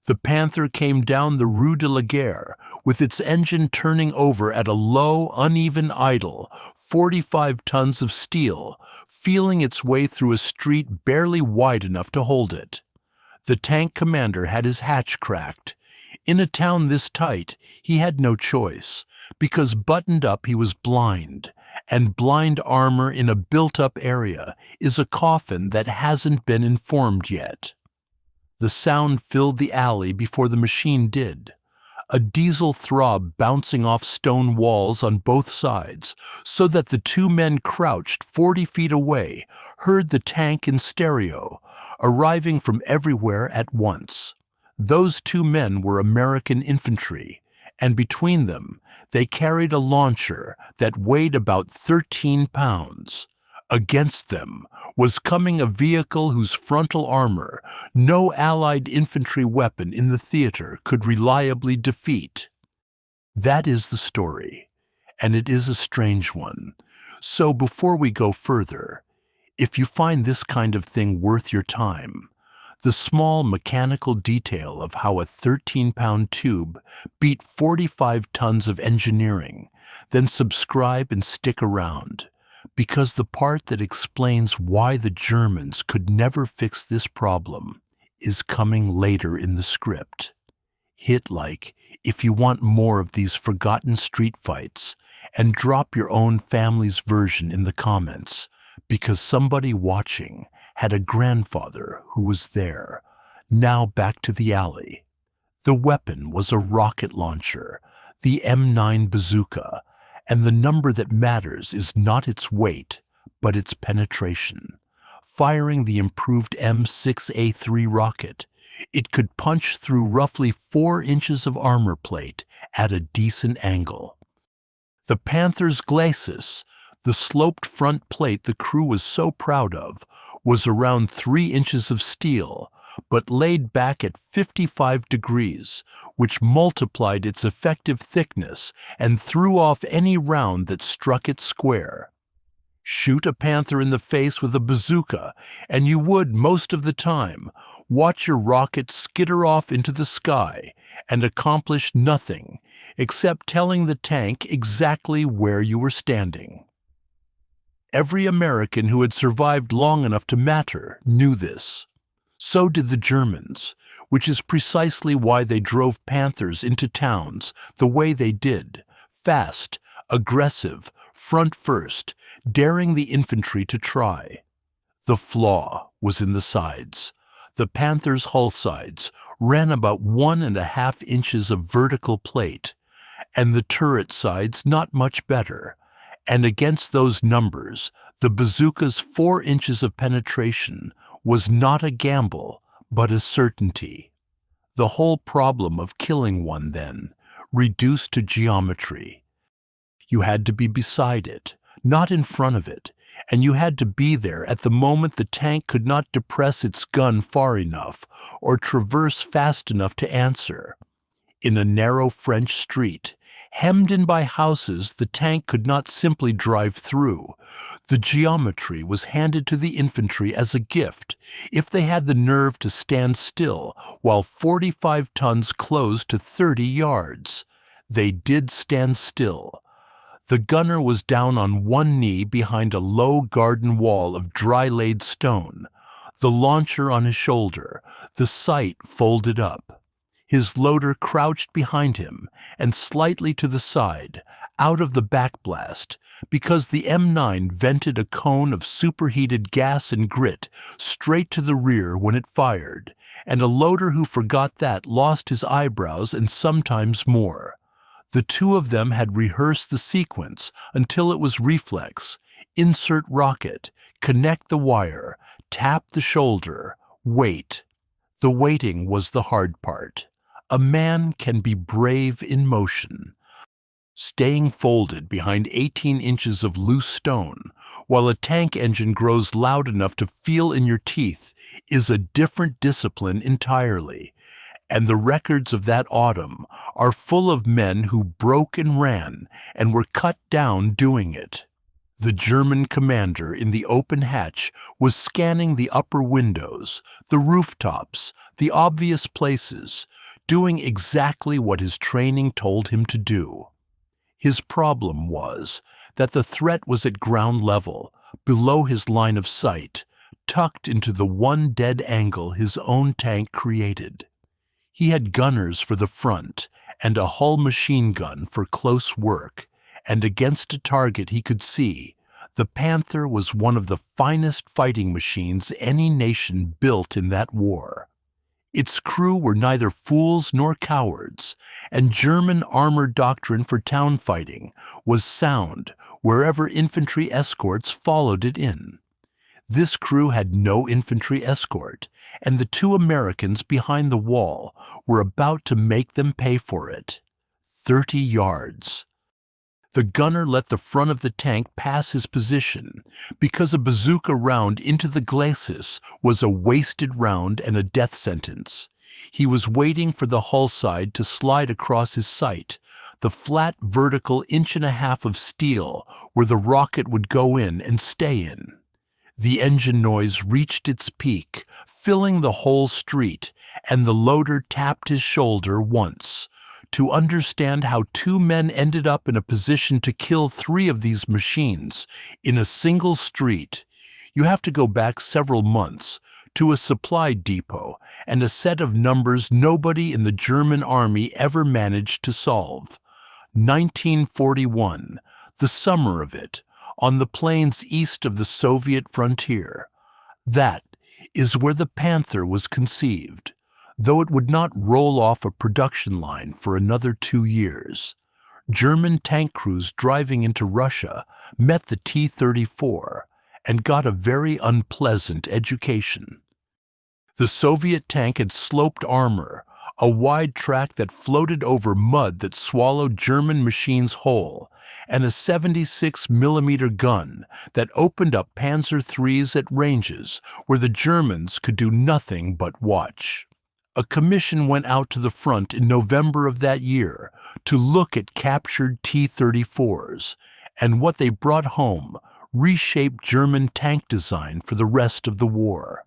The Panther came down the Rue de la Guerre, with its engine turning over at a low, uneven idle, 45 tons of steel, feeling its way through a street barely wide enough to hold it. The tank commander had his hatch cracked. In a town this tight, he had no choice, because buttoned up he was blind, and blind armor in a built-up area is a coffin that hasn't been informed yet. The sound filled the alley before the machine did. A diesel throb bouncing off stone walls on both sides, so that the two men crouched 40 feet away heard the tank in stereo, arriving from everywhere at once. Those two men were American infantry, and between them they carried a launcher that weighed about 13 pounds. Against them was coming a vehicle whose frontal armor no Allied infantry weapon in the theater could reliably defeat. That is the story, and it is a strange one. So before we go further, if you find this kind of thing worth your time, the small mechanical detail of how a 13-pound tube beat 45 tons of engineering, then subscribe and stick around, because the part that explains why the Germans could never fix this problem is coming later in the script. Hit like if you want more of these forgotten street fights, and drop your own family's version in the comments, because somebody watching had a grandfather who was there. Now back to the alley. The weapon was a rocket launcher, the M9 Bazooka, and the number that matters is not its weight, but its penetration. Firing the improved M6A3 rocket, it could punch through roughly 4 inches of armor plate at a decent angle. The Panther's glacis, the sloped front plate the crew was so proud of, was around 3 inches of steel, but laid back at 55 degrees, which multiplied its effective thickness and threw off any round that struck it square. Shoot a Panther in the face with a bazooka, and you would, most of the time, watch your rocket skitter off into the sky and accomplish nothing except telling the tank exactly where you were standing. Every American who had survived long enough to matter knew this. So did the Germans, which is precisely why they drove Panthers into towns the way they did, fast, aggressive, front first, daring the infantry to try. The flaw was in the sides. The Panther's hull sides ran about 1.5 inches of vertical plate, and the turret sides not much better. And against those numbers, the bazooka's 4 inches of penetration was not a gamble, but a certainty. The whole problem of killing one, then, reduced to geometry. You had to be beside it, not in front of it, and you had to be there at the moment the tank could not depress its gun far enough or traverse fast enough to answer. In a narrow French street, hemmed in by houses the tank could not simply drive through. The geometry was handed to the infantry as a gift if they had the nerve to stand still while 45 tons closed to 30 yards. They did stand still. The gunner was down on one knee behind a low garden wall of dry-laid stone, the launcher on his shoulder, the sight folded up. His loader crouched behind him and slightly to the side, out of the backblast, because the M9 vented a cone of superheated gas and grit straight to the rear when it fired, and a loader who forgot that lost his eyebrows and sometimes more. The two of them had rehearsed the sequence until it was reflex. Insert rocket, connect the wire, tap the shoulder, wait. The waiting was the hard part. A man can be brave in motion. Staying folded behind 18 inches of loose stone while a tank engine grows loud enough to feel in your teeth is a different discipline entirely, and the records of that autumn are full of men who broke and ran and were cut down doing it. The German commander in the open hatch was scanning the upper windows, the rooftops, the obvious places, doing exactly what his training told him to do. His problem was that the threat was at ground level, below his line of sight, tucked into the one dead angle his own tank created. He had gunners for the front and a hull machine gun for close work, and against a target he could see, the Panther was one of the finest fighting machines any nation built in that war. Its crew were neither fools nor cowards, and German armor doctrine for town fighting was sound wherever infantry escorts followed it in. This crew had no infantry escort, and the two Americans behind the wall were about to make them pay for it. 30 yards. The gunner let the front of the tank pass his position because a bazooka round into the glacis was a wasted round and a death sentence. He was waiting for the hull side to slide across his sight, the flat vertical 1.5 inches of steel where the rocket would go in and stay in. The engine noise reached its peak, filling the whole street, and the loader tapped his shoulder once. To understand how two men ended up in a position to kill 3 of these machines in a single street, you have to go back several months to a supply depot and a set of numbers nobody in the German army ever managed to solve. 1941, the summer of it, on the plains east of the Soviet frontier. That is where the Panther was conceived, though it would not roll off a production line for another 2 years. German tank crews driving into Russia met the T-34 and got a very unpleasant education. The Soviet tank had sloped armor, a wide track that floated over mud that swallowed German machines whole, and a 76mm gun that opened up Panzer IIIs at ranges where the Germans could do nothing but watch. A commission went out to the front in November of that year to look at captured T-34s, and what they brought home reshaped German tank design for the rest of the war.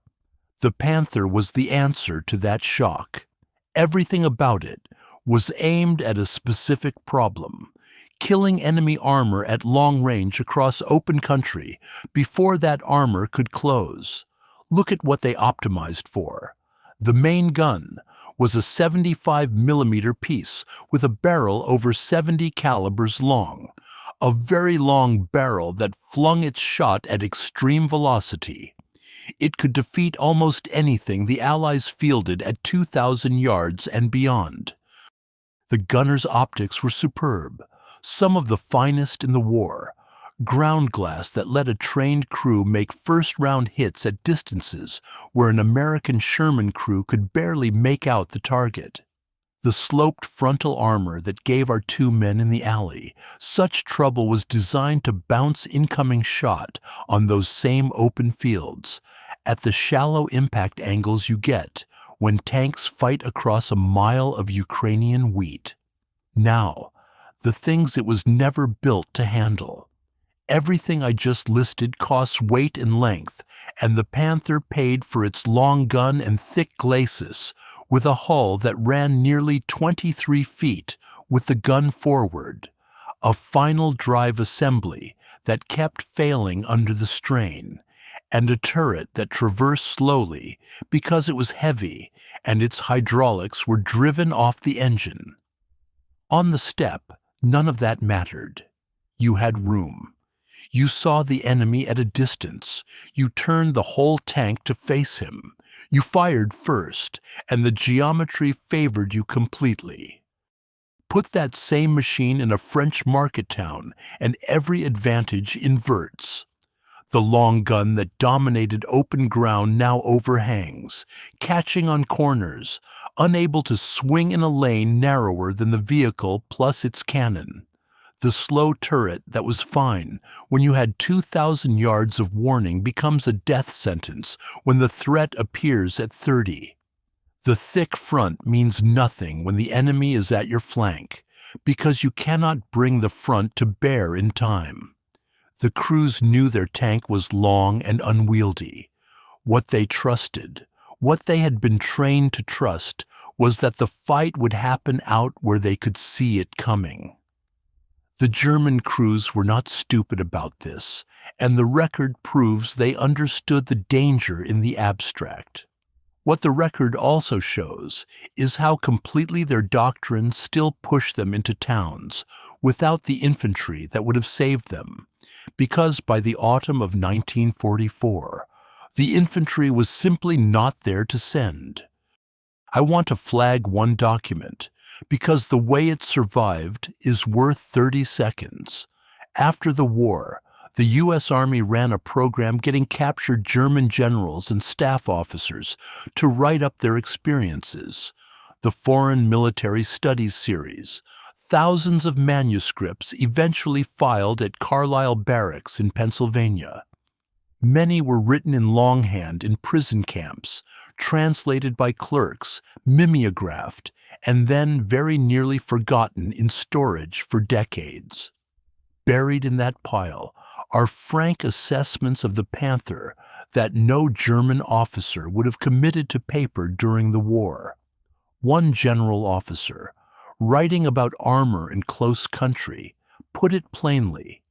The Panther was the answer to that shock. Everything about it was aimed at a specific problem: killing enemy armor at long range across open country before that armor could close. Look at what they optimized for. The main gun was a 75mm piece with a barrel over 70 calibers long, a very long barrel that flung its shot at extreme velocity. It could defeat almost anything the Allies fielded at 2,000 yards and beyond. The gunner's optics were superb, some of the finest in the war. Ground glass that let a trained crew make first-round hits at distances where an American Sherman crew could barely make out the target. The sloped frontal armor that gave our 2 men in the alley such trouble was designed to bounce incoming shot on those same open fields, at the shallow impact angles you get when tanks fight across a mile of Ukrainian wheat. Now, the things it was never built to handle. Everything I just listed costs weight and length, and the Panther paid for its long gun and thick glacis, with a hull that ran nearly 23 feet with the gun forward, a final drive assembly that kept failing under the strain, and a turret that traversed slowly because it was heavy and its hydraulics were driven off the engine. On the steppe, none of that mattered. You had room. You saw the enemy at a distance. You turned the whole tank to face him. You fired first, and the geometry favored you completely. Put that same machine in a French market town, and every advantage inverts. The long gun that dominated open ground now overhangs, catching on corners, unable to swing in a lane narrower than the vehicle plus its cannon. The slow turret that was fine when you had 2,000 yards of warning becomes a death sentence when the threat appears at 30. The thick front means nothing when the enemy is at your flank, because you cannot bring the front to bear in time. The crews knew their tank was long and unwieldy. What they trusted, what they had been trained to trust, was that the fight would happen out where they could see it coming. The German crews were not stupid about this, and the record proves they understood the danger in the abstract. What the record also shows is how completely their doctrine still pushed them into towns without the infantry that would have saved them, because by the autumn of 1944, the infantry was simply not there to send. I want to flag one document, because the way it survived is worth 30 seconds. After the war, the U.S. Army ran a program getting captured German generals and staff officers to write up their experiences. The Foreign Military Studies series. Thousands of manuscripts eventually filed at Carlisle Barracks in Pennsylvania. Many were written in longhand in prison camps, translated by clerks, mimeographed, and then very nearly forgotten in storage for decades. Buried in that pile are frank assessments of the Panther that no German officer would have committed to paper during the war. One general officer, writing about armor in close country, put it plainly: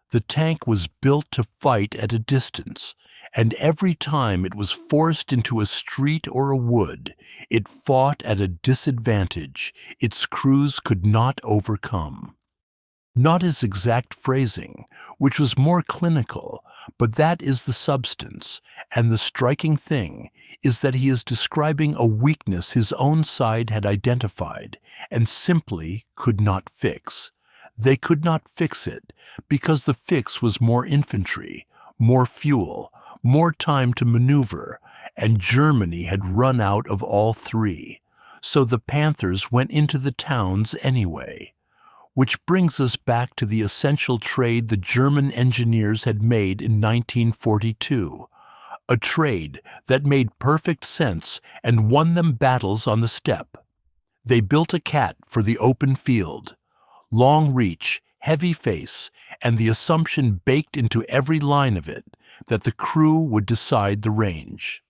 the tank was built to fight at a distance, and every time it was forced into a street or a wood, it fought at a disadvantage its crews could not overcome. Not his exact phrasing, which was more clinical, but that is the substance, and the striking thing is that he is describing a weakness his own side had identified and simply could not fix. They could not fix it because the fix was more infantry, more fuel, more time to maneuver, and Germany had run out of all three. So the Panthers went into the towns anyway. Which brings us back to the essential trade the German engineers had made in 1942, a trade that made perfect sense and won them battles on the steppe. They built a cat for the open field. Long reach, heavy face, and the assumption baked into every line of it that the crew would decide the range.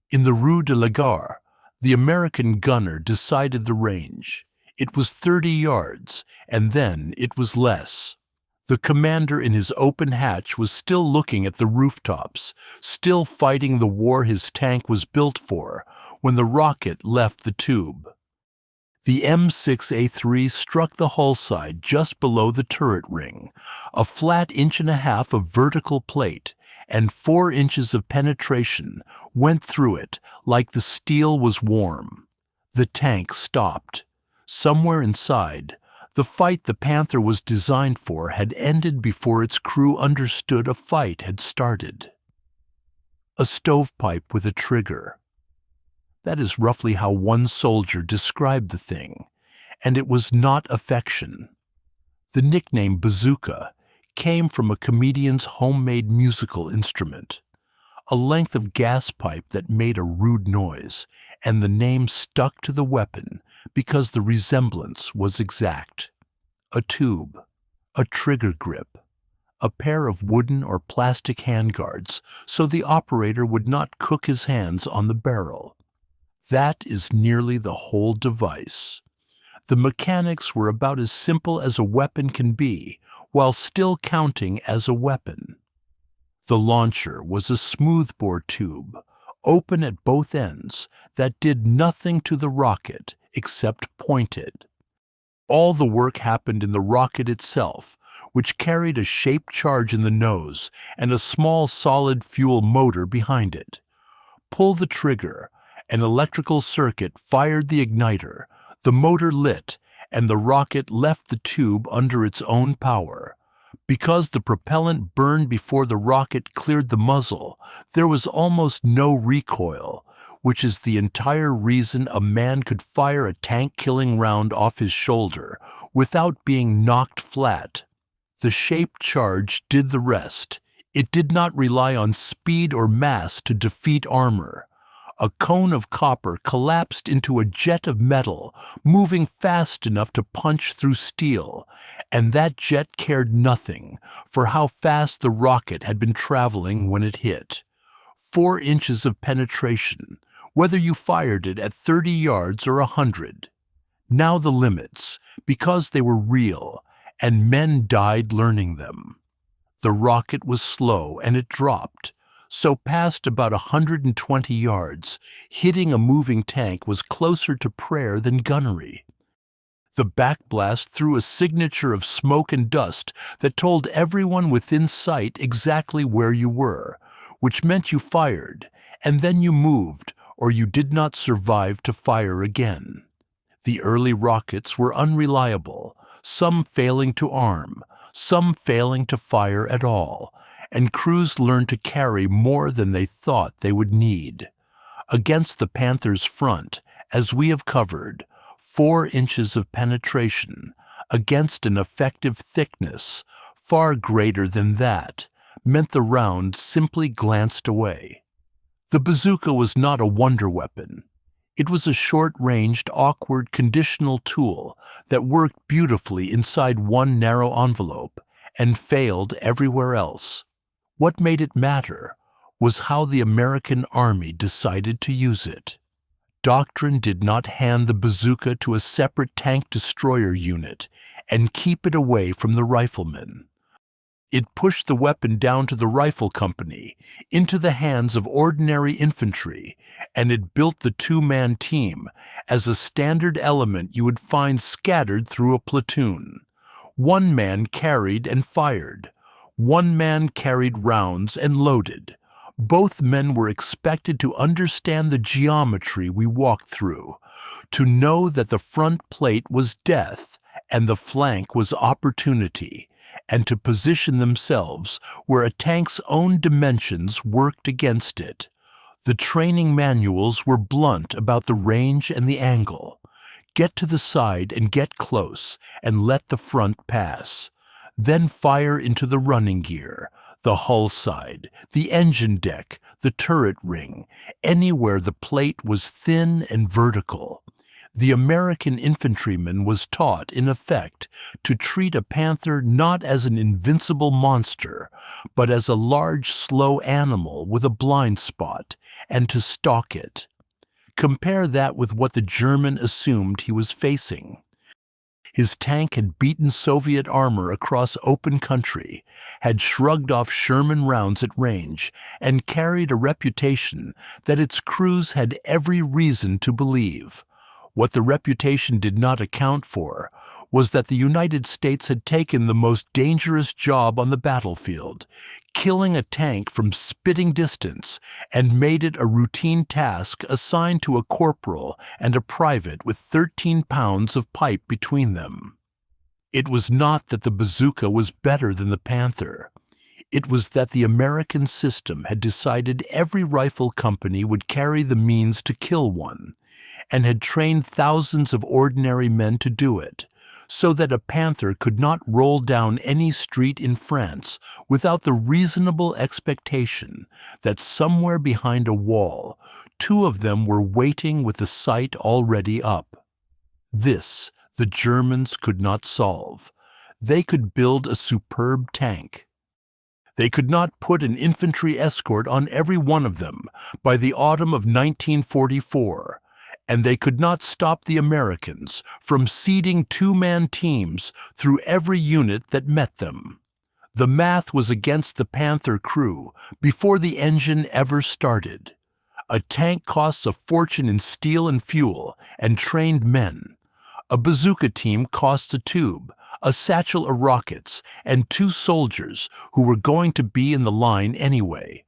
In the Rue de la Gare, the American gunner decided the range. It was 30 yards, and then it was less. The commander in his open hatch was still looking at the rooftops, still fighting the war his tank was built for, when the rocket left the tube. The M6A3 struck the hull side just below the turret ring, a flat 1.5 inch of vertical plate, and 4 inches of penetration went through it like the steel was warm. The tank stopped. Somewhere inside, the fight the Panther was designed for had ended before its crew understood a fight had started. A stovepipe with a trigger. That is roughly how one soldier described the thing, and it was not affection. The nickname Bazooka came from a comedian's homemade musical instrument, a length of gas pipe that made a rude noise, and the name stuck to the weapon because the resemblance was exact. A tube, a trigger grip, a pair of wooden or plastic handguards so the operator would not cook his hands on the barrel. That is nearly the whole device. The mechanics were about as simple as a weapon can be, while still counting as a weapon. The launcher was a smoothbore tube, open at both ends, that did nothing to the rocket except point it. All the work happened in the rocket itself, which carried a shaped charge in the nose and a small solid fuel motor behind it. Pull the trigger, an electrical circuit fired the igniter, the motor lit, and the rocket left the tube under its own power. Because the propellant burned before the rocket cleared the muzzle, there was almost no recoil, which is the entire reason a man could fire a tank-killing round off his shoulder without being knocked flat. The shaped charge did the rest. It did not rely on speed or mass to defeat armor. A cone of copper collapsed into a jet of metal, moving fast enough to punch through steel, and that jet cared nothing for how fast the rocket had been traveling when it hit. 4 inches of penetration, whether you fired it at 30 yards or 100. Now the limits, because they were real, and men died learning them. The rocket was slow and it dropped, so past about 120 yards, hitting a moving tank was closer to prayer than gunnery. The backblast threw a signature of smoke and dust that told everyone within sight exactly where you were, which meant you fired, and then you moved, or you did not survive to fire again. The early rockets were unreliable, some failing to arm, some failing to fire at all, and crews learned to carry more than they thought they would need. Against the Panthers' front, as we have covered, 4 inches of penetration, against an effective thickness far greater than that, meant the round simply glanced away. The bazooka was not a wonder weapon. It was a short-ranged, awkward, conditional tool that worked beautifully inside one narrow envelope and failed everywhere else. What made it matter was how the American Army decided to use it. Doctrine did not hand the bazooka to a separate tank destroyer unit and keep it away from the riflemen. It pushed the weapon down to the rifle company, into the hands of ordinary infantry, and it built the 2-man team as a standard element you would find scattered through a platoon. 1 man carried and fired. 1 man carried rounds and loaded. Both men were expected to understand the geometry we walked through, to know that the front plate was death and the flank was opportunity, and to position themselves where a tank's own dimensions worked against it. The training manuals were blunt about the range and the angle. Get to the side and get close, and let the front pass. Then fire into the running gear, the hull side, the engine deck, the turret ring, anywhere the plate was thin and vertical. The American infantryman was taught, in effect, to treat a panther not as an invincible monster, but as a large, slow animal with a blind spot, and to stalk it. Compare that with what the German assumed he was facing. His tank had beaten Soviet armor across open country, had shrugged off Sherman rounds at range, and carried a reputation that its crews had every reason to believe. What the reputation did not account for was that the United States had taken the most dangerous job on the battlefield, killing a tank from spitting distance, and made it a routine task assigned to a corporal and a private with 13 pounds of pipe between them. It was not that the bazooka was better than the Panther. It was that the American system had decided every rifle company would carry the means to kill one, and had trained thousands of ordinary men to do it, so that a panther could not roll down any street in France without the reasonable expectation that somewhere behind a wall 2 of them were waiting with the sight already up. This the Germans could not solve. They could build a superb tank. They could not put an infantry escort on every one of them by the autumn of 1944, and they could not stop the Americans from seeding 2-man teams through every unit that met them. The math was against the Panther crew before the engine ever started. A tank costs a fortune in steel and fuel and trained men. A bazooka team costs a tube, a satchel of rockets, and 2 soldiers who were going to be in the line anyway.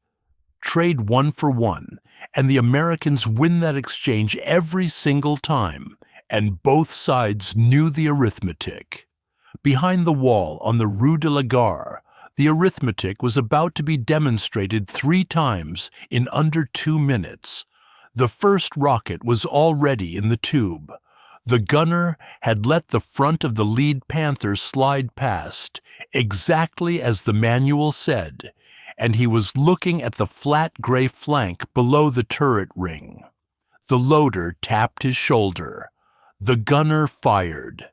Trade 1 for 1, and the Americans win that exchange every single time, and both sides knew the arithmetic. Behind the wall on the Rue de la Gare, the arithmetic was about to be demonstrated 3 times in under 2 minutes. The first rocket was already in the tube. The gunner had let the front of the lead Panther slide past, exactly as the manual said, and he was looking at the flat gray flank below the turret ring. The loader tapped his shoulder. The gunner fired.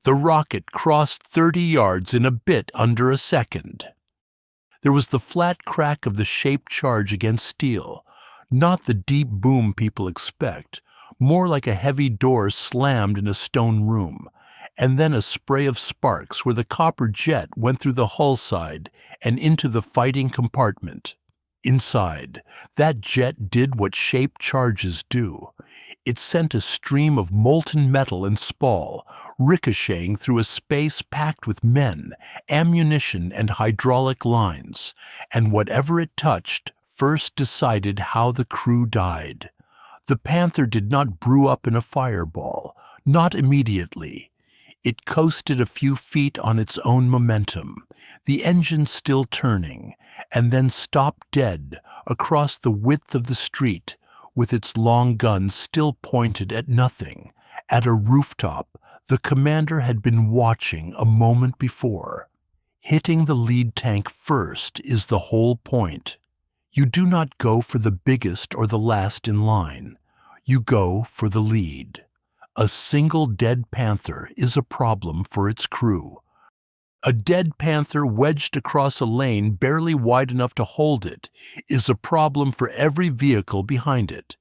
The rocket crossed 30 yards in a bit under a second. There was the flat crack of the shaped charge against steel, not the deep boom people expect, more like a heavy door slammed in a stone room, and then a spray of sparks where the copper jet went through the hull side and into the fighting compartment. Inside, that jet did what shaped charges do. It sent a stream of molten metal and spall, ricocheting through a space packed with men, ammunition, and hydraulic lines, and whatever it touched first decided how the crew died. The Panther did not brew up in a fireball, not immediately. It coasted a few feet on its own momentum, the engine still turning, and then stopped dead across the width of the street, with its long gun still pointed at nothing, at a rooftop the commander had been watching a moment before. Hitting the lead tank first is the whole point. You do not go for the biggest or the last in line. You go for the lead. A single dead Panther is a problem for its crew. A dead Panther wedged across a lane barely wide enough to hold it is a problem for every vehicle behind it.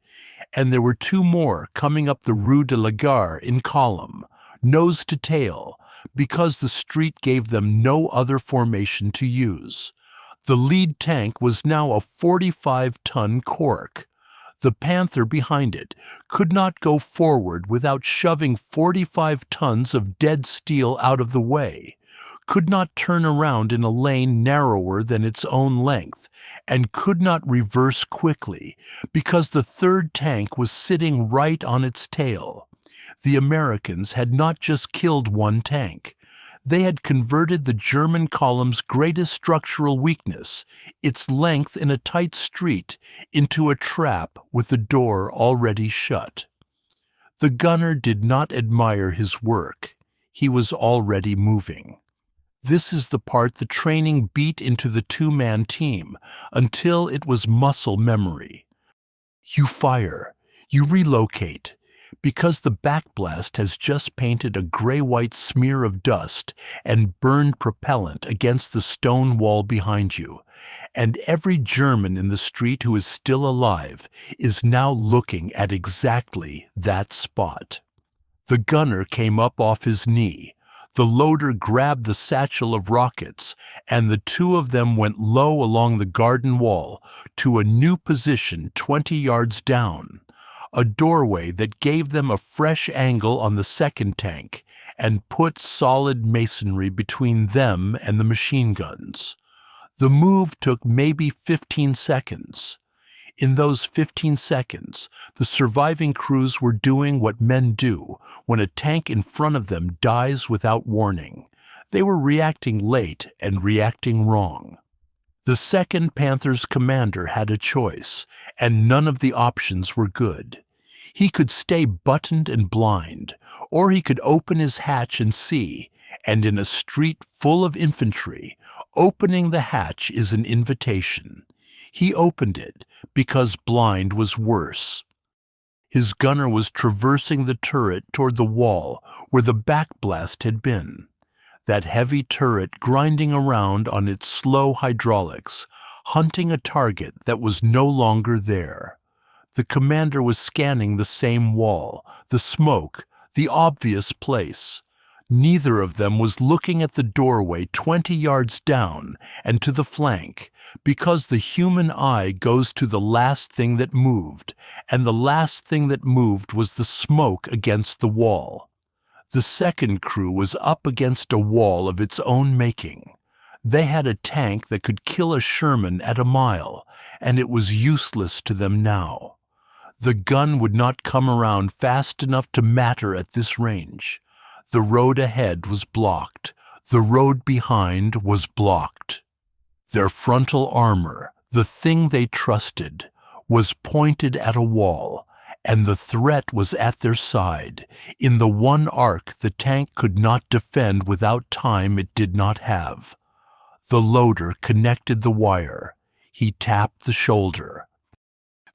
And there were two more coming up the Rue de la Gare in column, nose to tail, because the street gave them no other formation to use. The lead tank was now a 45-ton cork. The Panther behind it could not go forward without shoving 45 tons of dead steel out of the way, could not turn around in a lane narrower than its own length, and could not reverse quickly because the third tank was sitting right on its tail. The Americans had not just killed one tank. They had converted the German column's greatest structural weakness, its length in a tight street, into a trap with the door already shut. The gunner did not admire his work. He was already moving. This is the part the training beat into the two-man team until it was muscle memory. You fire. You relocate. Because the backblast has just painted a gray-white smear of dust and burned propellant against the stone wall behind you, and every German in the street who is still alive is now looking at exactly that spot. The gunner came up off his knee. The loader grabbed the satchel of rockets, and the two of them went low along the garden wall to a new position 20 yards down, a doorway that gave them a fresh angle on the second tank and put solid masonry between them and the machine guns. The move took maybe 15 seconds. In those 15 seconds, the surviving crews were doing what men do when a tank in front of them dies without warning. They were reacting late and reacting wrong. The second Panther's commander had a choice, and none of the options were good. He could stay buttoned and blind, or he could open his hatch and see, and in a street full of infantry, opening the hatch is an invitation. He opened it because blind was worse. His gunner was traversing the turret toward the wall where the backblast had been. That heavy turret grinding around on its slow hydraulics, hunting a target that was no longer there. The commander was scanning the same wall, the smoke, the obvious place. Neither of them was looking at the doorway 20 yards down and to the flank, because the human eye goes to the last thing that moved, and the last thing that moved was the smoke against the wall. The second crew was up against a wall of its own making. They had a tank that could kill a Sherman at a mile, and it was useless to them now. The gun would not come around fast enough to matter at this range. The road ahead was blocked. The road behind was blocked. Their frontal armor, the thing they trusted, was pointed at a wall, and the threat was at their side, in the one arc the tank could not defend without time it did not have. The loader connected the wire. He tapped the shoulder.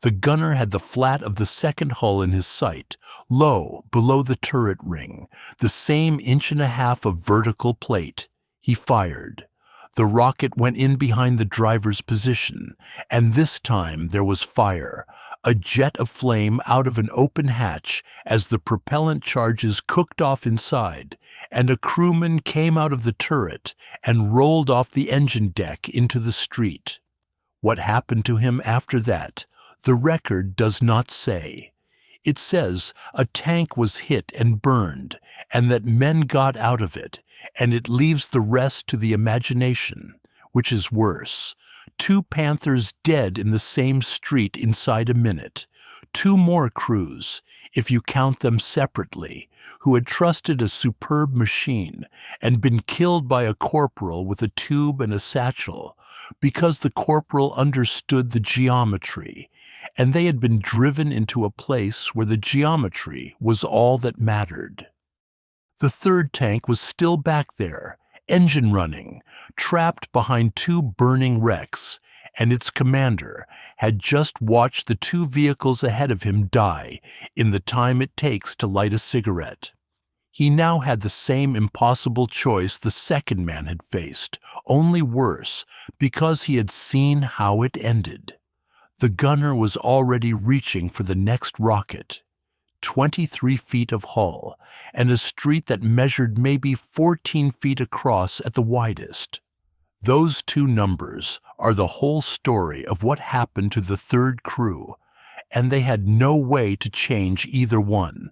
The gunner had the flat of the second hull in his sight, low below the turret ring, the same 1.5 inches of vertical plate. He fired. The rocket went in behind the driver's position, and this time there was fire, a jet of flame out of an open hatch as the propellant charges cooked off inside, and a crewman came out of the turret and rolled off the engine deck into the street. What happened to him after that, the record does not say. It says a tank was hit and burned, and that men got out of it, and it leaves the rest to the imagination, which is worse. 2 Panthers dead in the same street inside a minute. 2 more crews, if you count them separately, who had trusted a superb machine and been killed by a corporal with a tube and a satchel, because the corporal understood the geometry, and they had been driven into a place where the geometry was all that mattered. The third tank was still back there, engine running, trapped behind 2 burning wrecks, and its commander had just watched the 2 vehicles ahead of him die in the time it takes to light a cigarette. He now had the same impossible choice the second man had faced, only worse, because he had seen how it ended. The gunner was already reaching for the next rocket. 23 feet of hull, and a street that measured maybe 14 feet across at the widest. Those 2 numbers are the whole story of what happened to the third crew, and they had no way to change either one.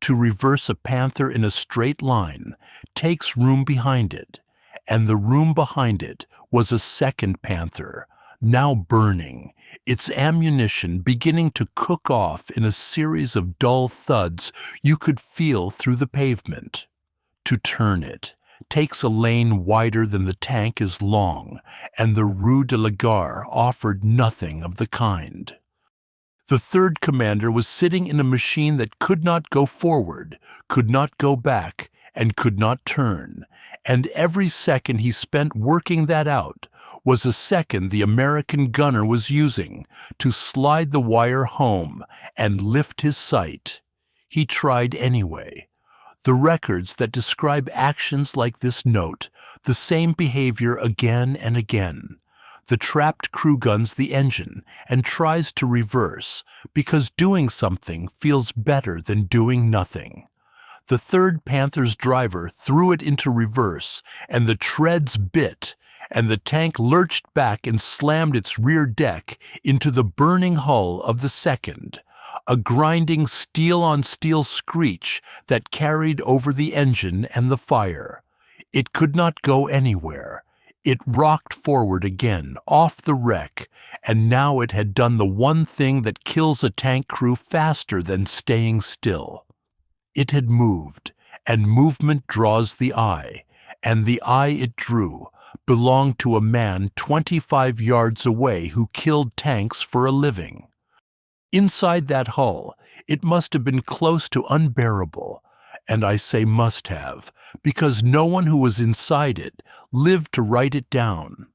To reverse a Panther in a straight line takes room behind it, and the room behind it was a second Panther, now burning, its ammunition beginning to cook off in a series of dull thuds you could feel through the pavement. To turn it takes a lane wider than the tank is long, and the Rue de la Gare offered nothing of the kind. The third commander was sitting in a machine that could not go forward, could not go back, and could not turn, and every second he spent working that out was a second the American gunner was using to slide the wire home and lift his sight. He tried anyway. The records that describe actions like this note the same behavior again and again. The trapped crew guns the engine and tries to reverse because doing something feels better than doing nothing. The third Panther's driver threw it into reverse, and the treads bit, and the tank lurched back and slammed its rear deck into the burning hull of the second, a grinding steel-on-steel screech that carried over the engine and the fire. It could not go anywhere. It rocked forward again, off the wreck, and now it had done the one thing that kills a tank crew faster than staying still. It had moved, and movement draws the eye, and the eye it drew belonged to a man 25 yards away who killed tanks for a living. Inside that hull, it must have been close to unbearable, and I say must have, because no one who was inside it lived to write it down.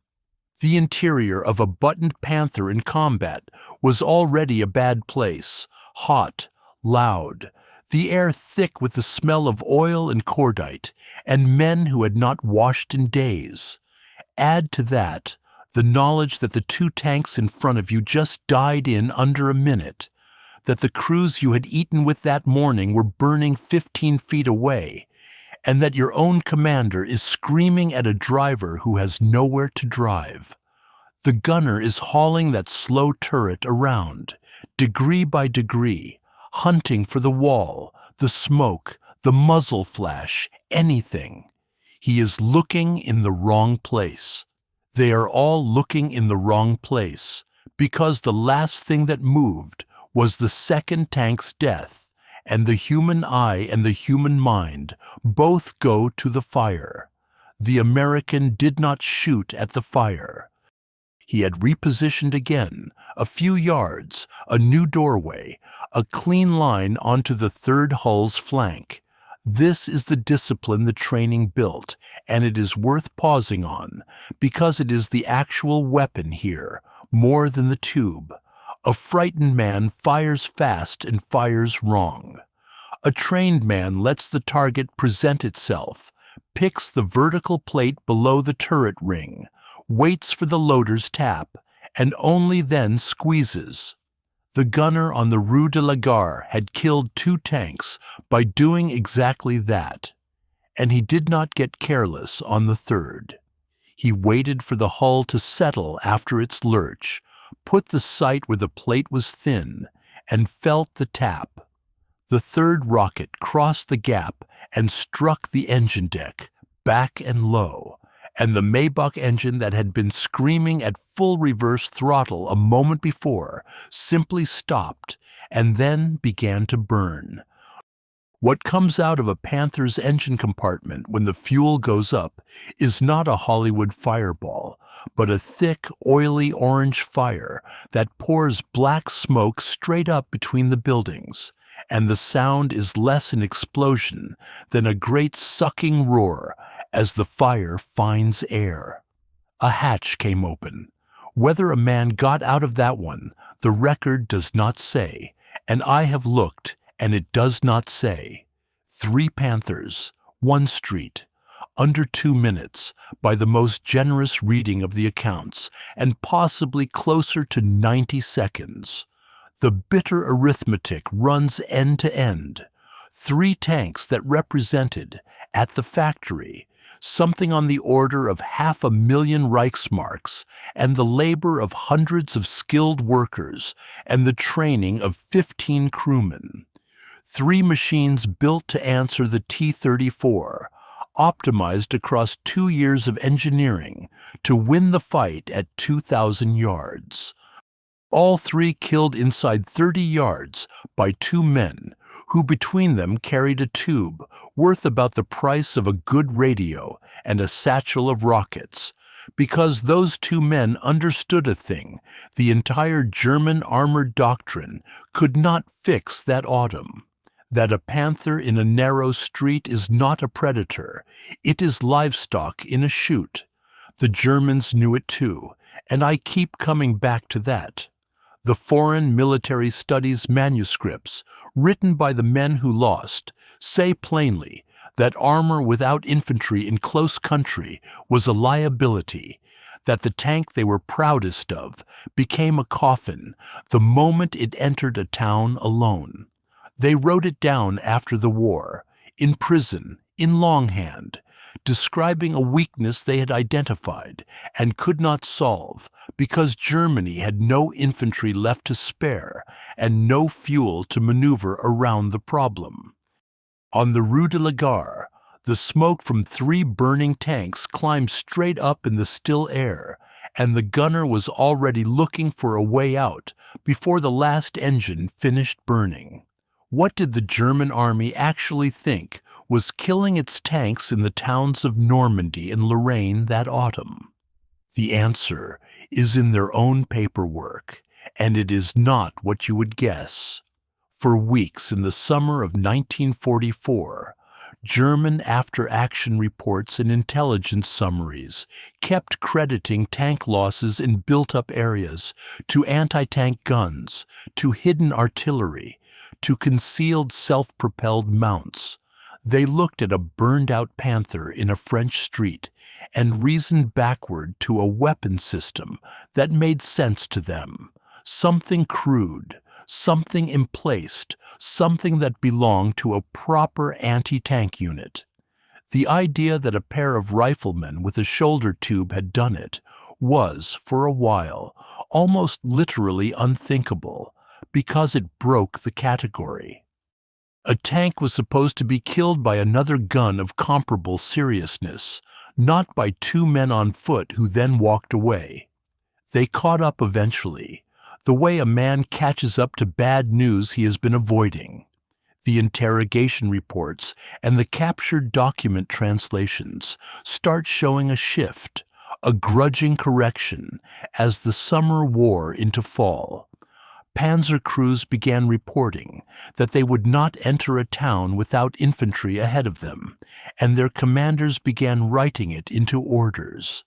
The interior of a buttoned Panther in combat was already a bad place, hot, loud, the air thick with the smell of oil and cordite, and men who had not washed in days. Add to that the knowledge that the 2 tanks in front of you just died in under a minute, that the crews you had eaten with that morning were burning 15 feet away, and that your own commander is screaming at a driver who has nowhere to drive. The gunner is hauling that slow turret around, degree by degree, hunting for the wall, the smoke, the muzzle flash, anything. He is looking in the wrong place. They are all looking in the wrong place, because the last thing that moved was the second tank's death, and the human eye and the human mind both go to the fire. The American did not shoot at the fire. He had repositioned again, a few yards, a new doorway, a clean line onto the third hull's flank. This is the discipline the training built, and it is worth pausing on, because it is the actual weapon here, more than the tube. A frightened man fires fast and fires wrong. A trained man lets the target present itself, picks the vertical plate below the turret ring, waits for the loader's tap, and only then squeezes. The gunner on the Rue de la Gare had killed 2 tanks by doing exactly that, and he did not get careless on the third. He waited for the hull to settle after its lurch, put the sight where the plate was thin, and felt the tap. The third rocket crossed the gap and struck the engine deck, back and low, and the Maybach engine that had been screaming at full reverse throttle a moment before simply stopped and then began to burn. What comes out of a Panther's engine compartment when the fuel goes up is not a Hollywood fireball, but a thick, oily orange fire that pours black smoke straight up between the buildings, and the sound is less an explosion than a great sucking roar as the fire finds air. A hatch came open. Whether a man got out of that one, the record does not say, and I have looked, and it does not say. 3 Panthers, 1 street, under 2 minutes, by the most generous reading of the accounts, and possibly closer to 90 seconds. The bitter arithmetic runs end to end. 3 tanks that represented, at the factory, something on the order of 500,000 Reichsmarks, and the labor of hundreds of skilled workers, and the training of 15 crewmen. 3 machines built to answer the T-34, optimized across 2 years of engineering to win the fight at 2,000 yards. All 3 killed inside 30 yards by 2 men, who between them carried a tube worth about the price of a good radio and a satchel of rockets, because those 2 men understood a thing the entire German armored doctrine could not fix that autumn: that a panther in a narrow street is not a predator, it is livestock in a chute. The Germans knew it too, and I keep coming back to that. The foreign military studies manuscripts, written by the men who lost, say plainly that armor without infantry in close country was a liability, that the tank they were proudest of became a coffin the moment it entered a town alone. They wrote it down after the war, in prison, in longhand, describing a weakness they had identified and could not solve because Germany had no infantry left to spare and no fuel to maneuver around the problem. On the Rue de la Gare, the smoke from 3 burning tanks climbed straight up in the still air, and the gunner was already looking for a way out before the last engine finished burning. What did the German army actually think was killing its tanks in the towns of Normandy and Lorraine that autumn? The answer is in their own paperwork, and it is not what you would guess. For weeks in the summer of 1944, German after-action reports and intelligence summaries kept crediting tank losses in built-up areas to anti-tank guns, to hidden artillery, to concealed self-propelled mounts. They looked at a burned-out Panther in a French street and reasoned backward to a weapon system that made sense to them, something crude, something emplaced, something that belonged to a proper anti-tank unit. The idea that a pair of riflemen with a shoulder tube had done it was, for a while, almost literally unthinkable, because it broke the category. A tank was supposed to be killed by another gun of comparable seriousness, not by 2 men on foot who then walked away. They caught up eventually, the way a man catches up to bad news he has been avoiding. The interrogation reports and the captured document translations start showing a shift, a grudging correction, as the summer wore into fall. Panzer crews began reporting that they would not enter a town without infantry ahead of them, and their commanders began writing it into orders.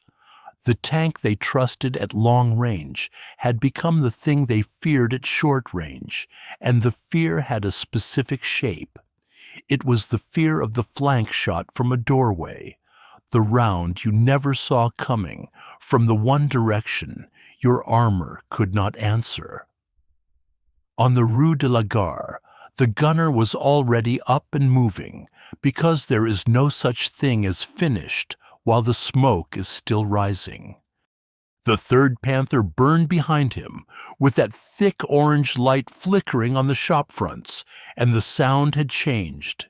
The tank they trusted at long range had become the thing they feared at short range, and the fear had a specific shape. It was the fear of the flank shot from a doorway, the round you never saw coming from the one direction your armor could not answer. On the Rue de la Gare, the gunner was already up and moving, because there is no such thing as finished while the smoke is still rising. The third Panther burned behind him, with that thick orange light flickering on the shop fronts, and the sound had changed.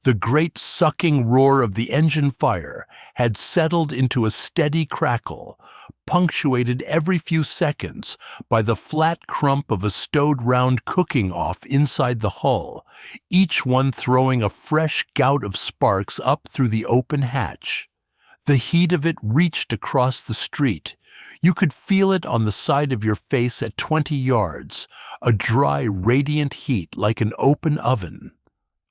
The great sucking roar of the engine fire had settled into a steady crackle, punctuated every few seconds by the flat crump of a stowed round cooking off inside the hull, each one throwing a fresh gout of sparks up through the open hatch. The heat of it reached across the street. You could feel it on the side of your face at 20 yards, a dry, radiant heat like an open oven.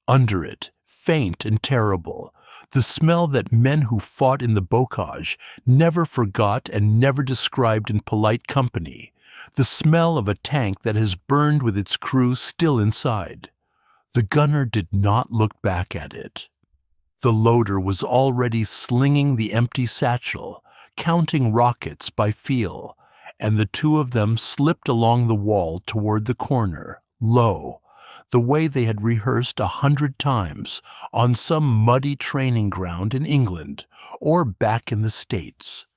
Under it, faint and terrible, the smell that men who fought in the bocage never forgot and never described in polite company, the smell of a tank that has burned with its crew still inside. The gunner did not look back at it. The loader was already slinging the empty satchel, counting rockets by feel, and the two of them slipped along the wall toward the corner, low, the way they had rehearsed 100 times on some muddy training ground in England or back in the States.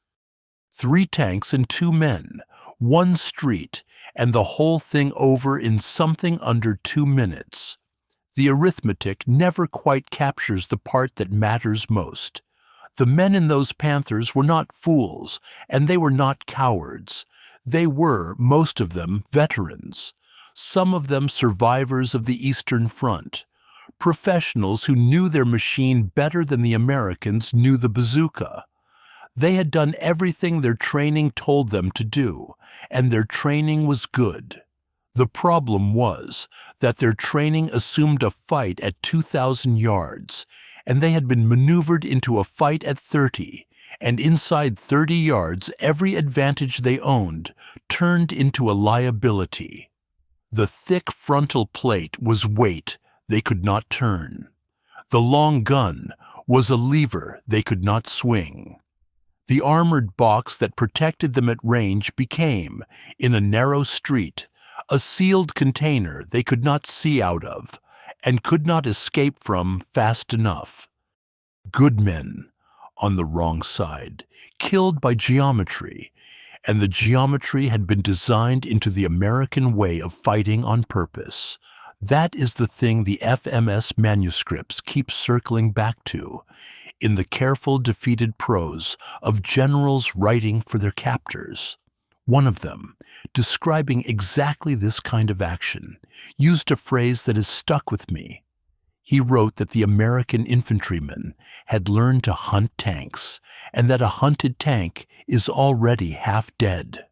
3 tanks and 2 men, 1 street, and the whole thing over in something under 2 minutes. The arithmetic never quite captures the part that matters most. The men in those Panthers were not fools, and they were not cowards. They were, most of them, veterans. Some of them survivors of the Eastern Front, professionals who knew their machine better than the Americans knew the bazooka. They had done everything their training told them to do, and their training was good. The problem was that their training assumed a fight at 2,000 yards, and they had been maneuvered into a fight at 30, and inside 30 yards every advantage they owned turned into a liability. The thick frontal plate was weight they could not turn. The long gun was a lever they could not swing. The armored box that protected them at range became, in a narrow street, a sealed container they could not see out of, and could not escape from fast enough. Good men on the wrong side, killed by geometry, and the geometry had been designed into the American way of fighting on purpose. That is the thing the FMS manuscripts keep circling back to, in the careful defeated prose of generals writing for their captors. One of them, describing exactly this kind of action, used a phrase that has stuck with me. He wrote that the American infantrymen had learned to hunt tanks, and that a hunted tank is already half dead.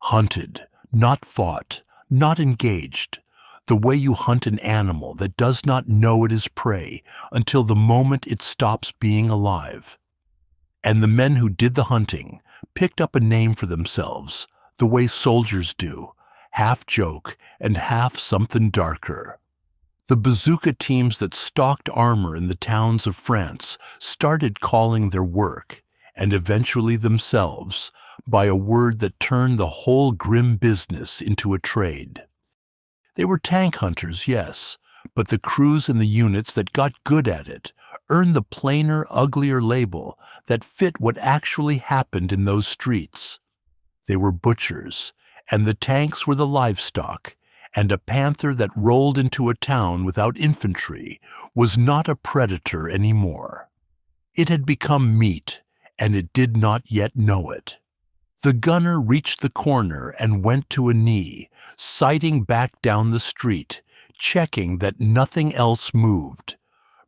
Hunted, not fought, not engaged, the way you hunt an animal that does not know it is prey until the moment it stops being alive. And the men who did the hunting picked up a name for themselves, the way soldiers do, half joke and half something darker. The bazooka teams that stocked armor in the towns of France started calling their work, and eventually themselves, by a word that turned the whole grim business into a trade. They were tank hunters, yes, but the crews and the units that got good at it earned the plainer, uglier label that fit what actually happened in those streets. They were butchers, and the tanks were the livestock, and a panther that rolled into a town without infantry was not a predator anymore. It had become meat, and it did not yet know it. The gunner reached the corner and went to a knee, sighting back down the street, checking that nothing else moved.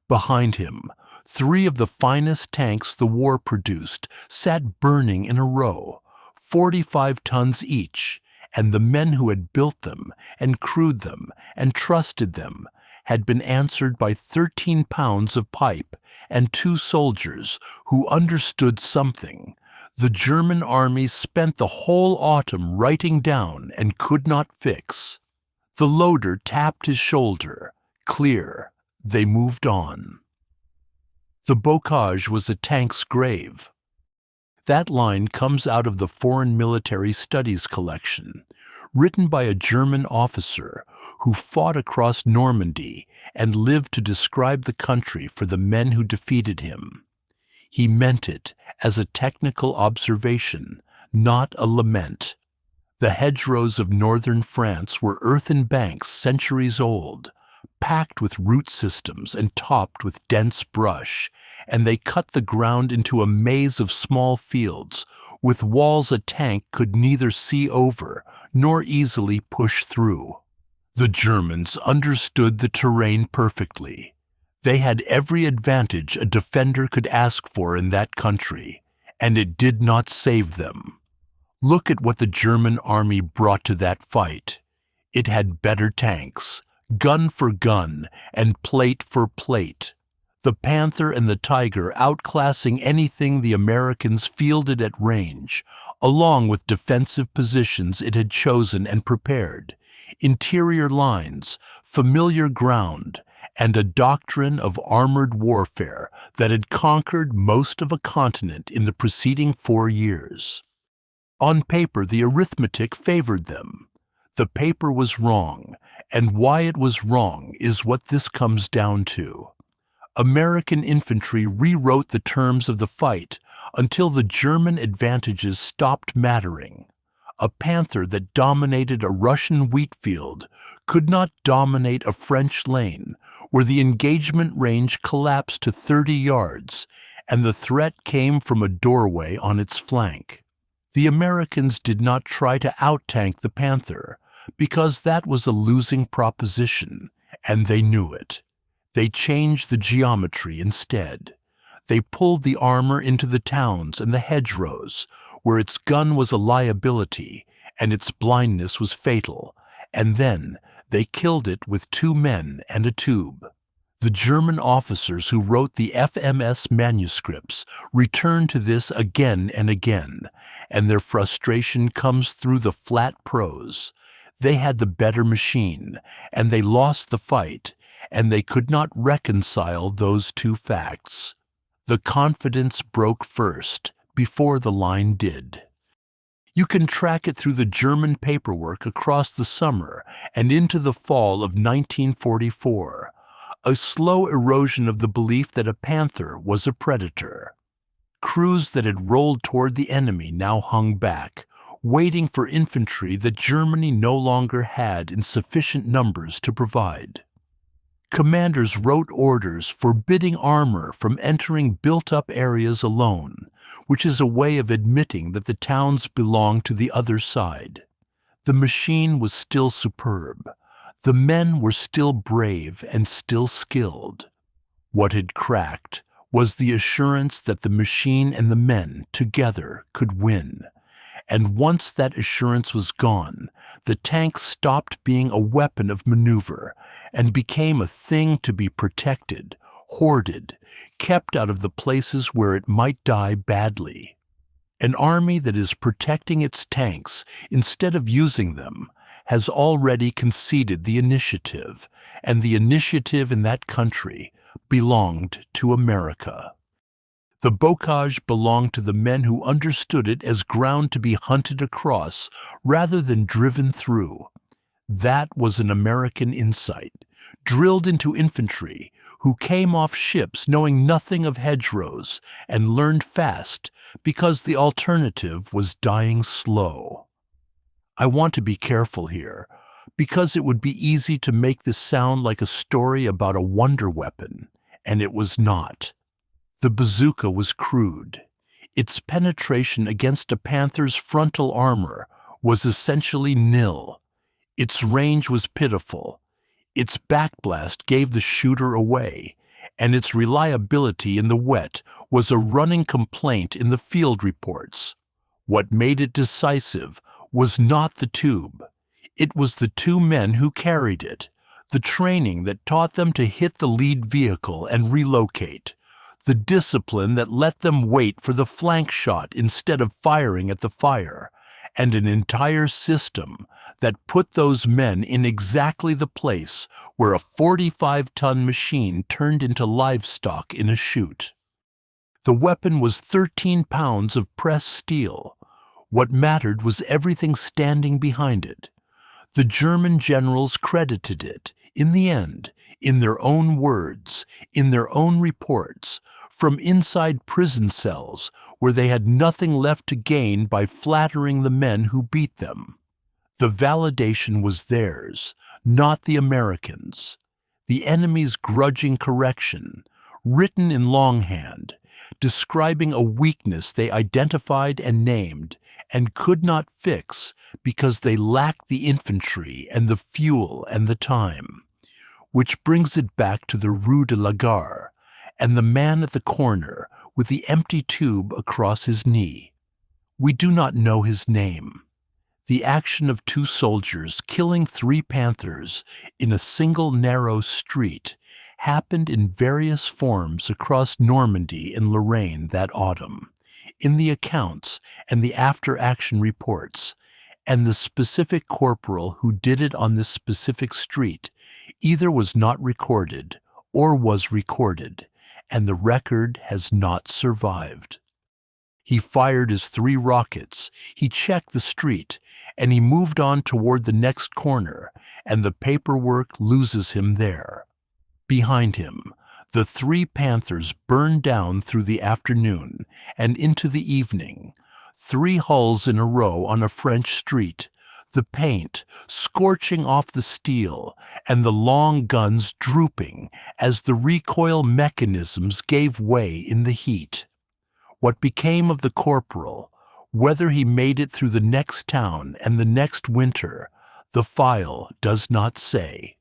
Behind him, 3 of the finest tanks the war produced sat burning in a row, 45 tons each, and the men who had built them and crewed them and trusted them had been answered by 13 pounds of pipe and 2 soldiers who understood something, The German army spent the whole autumn writing down and could not fix. The loader tapped his shoulder. Clear. They moved on. The bocage was a tank's grave. That line comes out of the Foreign Military Studies collection, written by a German officer who fought across Normandy and lived to describe the country for the men who defeated him. He meant it as a technical observation, not a lament. The hedgerows of northern France were earthen banks centuries old, packed with root systems and topped with dense brush, and they cut the ground into a maze of small fields, with walls a tank could neither see over nor easily push through. The Germans understood the terrain perfectly. They had every advantage a defender could ask for in that country, and it did not save them. Look at what the German army brought to that fight. It had better tanks, gun for gun, and plate for plate. The Panther and the Tiger outclassing anything the Americans fielded at range, along with defensive positions it had chosen and prepared, interior lines, familiar ground, and a doctrine of armored warfare that had conquered most of a continent in the preceding 4 years. On paper, the arithmetic favored them. The paper was wrong, and why it was wrong is what this comes down to. American infantry rewrote the terms of the fight until the German advantages stopped mattering. A Panther that dominated a Russian wheat field could not dominate a French lane where the engagement range collapsed to 30 yards and the threat came from a doorway on its flank. The Americans did not try to out-tank the Panther because that was a losing proposition, and they knew it. They changed the geometry instead. They pulled the armor into the towns and the hedgerows, where its gun was a liability and its blindness was fatal, and then they killed it with 2 men and a tube. The German officers who wrote the FMS manuscripts return to this again and again, and their frustration comes through the flat prose. They had the better machine, and they lost the fight, and they could not reconcile those 2 facts. The confidence broke first, before the line did. You can track it through the German paperwork across the summer and into the fall of 1944, a slow erosion of the belief that a Panther was a predator. Crews that had rolled toward the enemy now hung back, waiting for infantry that Germany no longer had in sufficient numbers to provide. Commanders wrote orders forbidding armor from entering built-up areas alone, which is a way of admitting that the towns belonged to the other side. The machine was still superb. The men were still brave and still skilled. What had cracked was the assurance that the machine and the men together could win. And once that assurance was gone, the tank stopped being a weapon of maneuver and became a thing to be protected, hoarded, kept out of the places where it might die badly. An army that is protecting its tanks instead of using them has already conceded the initiative, and the initiative in that country belonged to America. The bocage belonged to the men who understood it as ground to be hunted across rather than driven through. That was an American insight, drilled into infantry, who came off ships knowing nothing of hedgerows and learned fast because the alternative was dying slow. I want to be careful here, because it would be easy to make this sound like a story about a wonder weapon, and it was not. The bazooka was crude. Its penetration against a Panther's frontal armor was essentially nil. Its range was pitiful. Its backblast gave the shooter away, and its reliability in the wet was a running complaint in the field reports. What made it decisive was not the tube. It was the 2 men who carried it, the training that taught them to hit the lead vehicle and relocate, the discipline that let them wait for the flank shot instead of firing at the fire, and an entire system that put those men in exactly the place where a 45-ton machine turned into livestock in a chute. The weapon was 13 pounds of pressed steel. What mattered was everything standing behind it. The German generals credited it, in the end, in their own words, in their own reports, from inside prison cells where they had nothing left to gain by flattering the men who beat them. The validation was theirs, not the Americans. The enemy's grudging correction, written in longhand, describing a weakness they identified and named and could not fix because they lacked the infantry and the fuel and the time. Which brings it back to the Rue de la Gare and the man at the corner with the empty tube across his knee. We do not know his name. The action of two soldiers killing 3 Panthers in a single narrow street happened in various forms across Normandy and Lorraine that autumn, in the accounts and the after-action reports, and the specific corporal who did it on this specific street either was not recorded or was recorded, and the record has not survived. He fired his 3 rockets, he checked the street, and he moved on toward the next corner, and the paperwork loses him there. Behind him, the 3 Panthers burned down through the afternoon and into the evening, 3 hulls in a row on a French street, the paint scorching off the steel and the long guns drooping as the recoil mechanisms gave way in the heat. What became of the corporal, whether he made it through the next town and the next winter, the file does not say.